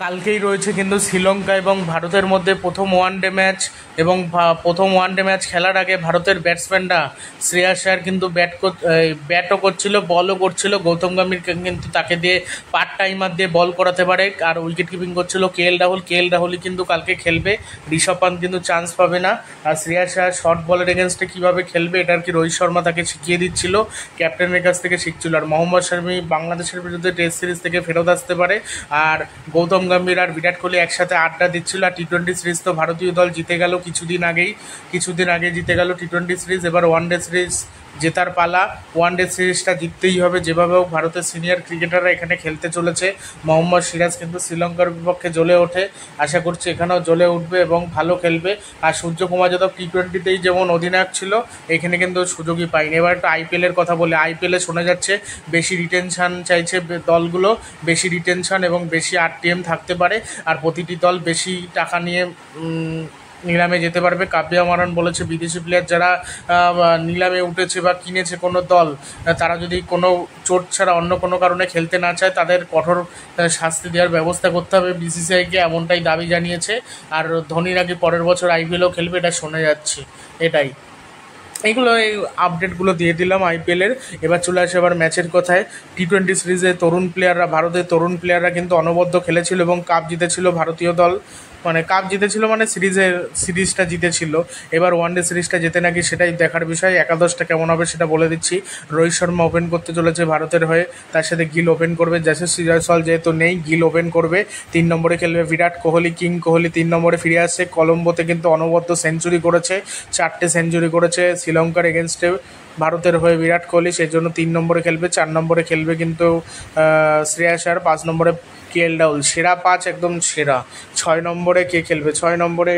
কালকেই রয়েছে কিন্তু শ্রীলঙ্কা এবং ভারতের মধ্যে প্রথম ওয়ানডে ম্যাচ, এবং প্রথম ওয়ানডে ম্যাচ খেলার আগে ভারতের ব্যাটসম্যানরা শ্রেয়াস আয়ার কিন্তু ব্যাটও করছিল, বলও করছিল। গৌতম গম্ভীর কিন্তু তাকে দিয়ে পার্ট টাইমার দিয়ে বল করাতে পারে, আর উইকেট কিপিং করছিল কে এল রাহুলই কিন্তু কালকে খেলবে। ঋষভ পান্ত কিন্তু চান্স পাবে না। আর শ্রেয়াস আয়ার শর্ট বলের এগেনস্টে কীভাবে খেলবে এটা আর কি রোহিত শর্মা তাকে শিখিয়ে দিচ্ছিল, ক্যাপ্টেনের কাছ থেকে শিখছিল। আর মোহাম্মদ শামি বাংলাদেশের বিরুদ্ধে টেস্ট সিরিজ থেকে ফেরত আসতে পারে। আর গৌতম গম্ভীর আর বিরাট কোহলি একসাথে আড্ডা দিচ্ছিল। আর টি-20 সিরিজ তো ভারতীয় দল জিতে গেল কিছুদিন আগে জিতে গেল টি-20 সিরিজ। এবার ওয়ানডে সিরিজ জেতার পালা। ওয়ানডে সিরিজটা জিততেই হবে যেভাবে হোক। ভারতের সিনিয়র ক্রিকেটাররা এখানে খেলতে চলেছে। মোহাম্মদ সিরাজ কিন্তু শ্রীলঙ্কার বিপক্ষে জ্বলে ওঠে, আশা করছি এখানেও জ্বলে উঠবে এবং ভালো খেলবে। আর সূর্যকুমার যাদব টি-20তেই যেমন অধিনায়ক ছিল, এখানে কিন্তু সুযোগই পায়নি। এবার একটু আইপিএলের কথা বলে, আইপিএলে শোনা যাচ্ছে বেশি রিটেনশন চাইছে দলগুলো, বেশি রিটেনশন এবং বেশি আরটিএম থাকতে পারে। আর প্রতিটি দল বেশি টাকা নিয়ে নিলামে যেতে পারবে। কাব্যা মারান বলেছে বিদেশি প্লেয়ার যারা নিলামে উঠেছে বা কিনেছে কোনো দল, তারা যদি কোনো চোট ছাড়া অন্য কোনো কারণে খেলতে না চায় তাদের কঠোর শাস্তি দেওয়ার ব্যবস্থা করতে হবে বিসিসিআইকে, এমনটাই দাবি জানিয়েছে। আর ধোনি নাকি পরের বছর আইপিএলও খেলবে, এটা শোনা যাচ্ছে। এটাই এইগুলো, এই আপডেটগুলো দিয়ে দিলাম আইপিএলের। এবার চলে আসে আবার ম্যাচের কথায়। টি-20 সিরিজে ভারতের তরুণ প্লেয়াররা কিন্তু অনবদ্য খেলেছিল এবং কাপ জিতেছিল ভারতীয় দল। মানে সিরিজটা জিতেছিল। এবার ওয়ানডে সিরিজটা জেতে নাকি সেটাই দেখার বিষয়। একাদশটা কেমন হবে সেটা বলে দিচ্ছি। রোহিত শর্মা ওপেন করতে চলেছে ভারতের হয়ে, তার সাথে গিল ওপেন করবে। যশস্বী জয়সওয়াল যেহেতু নেই, গিল ওপেন করবে। 3 নম্বরে খেলবে বিরাট কোহলি, কিং কোহলি 3 নম্বরে ফিরে আসছে। কলম্বোতে কিন্তু অনবদ্য সেঞ্চুরি করেছে, 4টে সেঞ্চুরি করেছে শ্রীলঙ্কার এগেনস্টে ভারতের হয়ে বিরাট কোহলি, সেই জন্য 3 নম্বরে খেলবে। 4 নম্বরে খেলবে কিন্তু শ্রেয়াস আয়ার, 5 নম্বরে কে.এল. রাহুল, সেরা 5, একদম সেরা। 6 নম্বরে কে খেলবে? 6 নম্বরে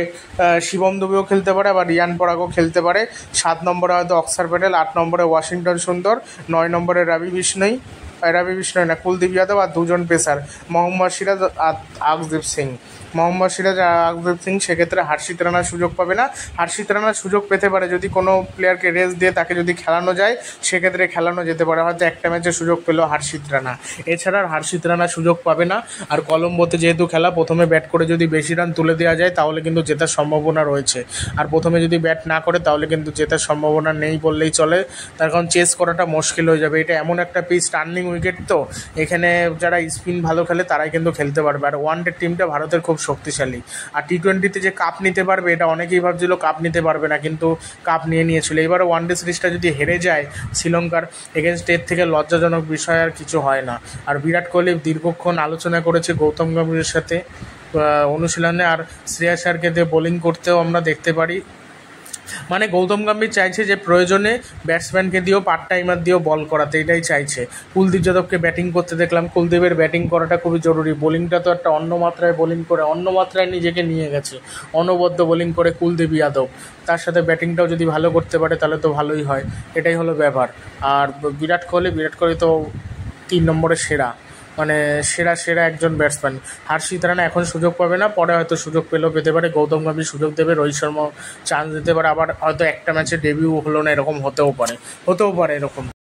শিবম দুবেও খেলতে পারে, আবার রিয়ান পরাগও খেলতে পারে। 7 নম্বরে হয়তো অক্সার প্যাটেল, 8 নম্বরে ওয়াশিংটন সুন্দর, 9 নম্বরে কুলদীপ যাদব, আর 2জন পেসার মোহাম্মদ সিরাজ আর আকদীপ সিং। সেক্ষেত্রে হর্ষিত রানার সুযোগ পাবে না। হর্ষিত রানার সুযোগ পেতে পারে যদি কোনো প্লেয়ারকে রেস্ট দিয়ে তাকে যদি খেলানো যায়, সেক্ষেত্রে খেলানো যেতে পারে। হয়তো একটা ম্যাচে সুযোগ পেল হর্ষিত রানা, এছাড়া আর হর্ষিত রানা সুযোগ পাবে না। আর কলম্বোতে যেহেতু খেলা, প্রথমে ব্যাট করে যদি বেশি রান তুলে দেওয়া যায় তাহলে কিন্তু জেতার সম্ভাবনা রয়েছে। আর প্রথমে যদি ব্যাট না করে তাহলে কিন্তু জেতার সম্ভাবনা নেই বললেই চলে, তার কারণ চেস করাটা মুশকিল হয়ে যাবে। এটা এমন একটা পিচ, টার্নিং উইকেট, তো এখানে যারা স্পিন ভালো খেলে তারাই কিন্তু খেলতে পারবে। আর ওয়ানডে টিমটা ভারতের খুব শক্তিশালী। আর টি-20তে যে কাপ নিতে পারবে, এটা অনেকেই ভাবছিল কাপ নিতে পারবে না, কিন্তু কাপ নিয়েছিল। এবারে ওয়ানডে সিরিজটা যদি হেরে যায় শ্রীলঙ্কার এগেনস্ট, এর থেকে লজ্জাজনক বিষয় আর কিছু হয় না। আর বিরাট কোহলি দীর্ঘক্ষণ আলোচনা করেছে গৌতম গম্ভীরের সাথে অনুশীলনে, আর শ্রেয়াস আয়ারকে দিয়ে বোলিং করতেও আমরা দেখতে পারি। মানে গৌতম গম্ভীর চাইছে যে প্রয়োজনে ব্যাটসম্যানকে দিয়েও পার্ট টাইমার দিয়েও বল করাতে, এটাই চাইছে। কুলদীপ যাদবকে ব্যাটিং করতে দেখলাম, কুলদীপের ব্যাটিং করাটা খুবই জরুরি। বোলিংটা তো একটা অন্য মাত্রায় নিজেকে নিয়ে গেছে, অনবদ্য বোলিং করে কুলদীপ যাদব। তার সাথে ব্যাটিংটাও যদি ভালো করতে পারে তাহলে তো ভালোই হয়, এটাই হলো ব্যাপার। আর বিরাট কোহলি তো 3 নম্বরে সেরা একজন ব্যাটসম্যান। হর্ষিত রানা এখন সুযোগ পাবে না, পরে হয়তো সুযোগ পেতে পারে। গৌতম গম্ভীর সুযোগ দেবে, রোহিত শর্মা চান্স দিতে পারে। আবার হয়তো একটা ম্যাচে ডেবিউ হলো না, এরকম হতেও পারে এরকম।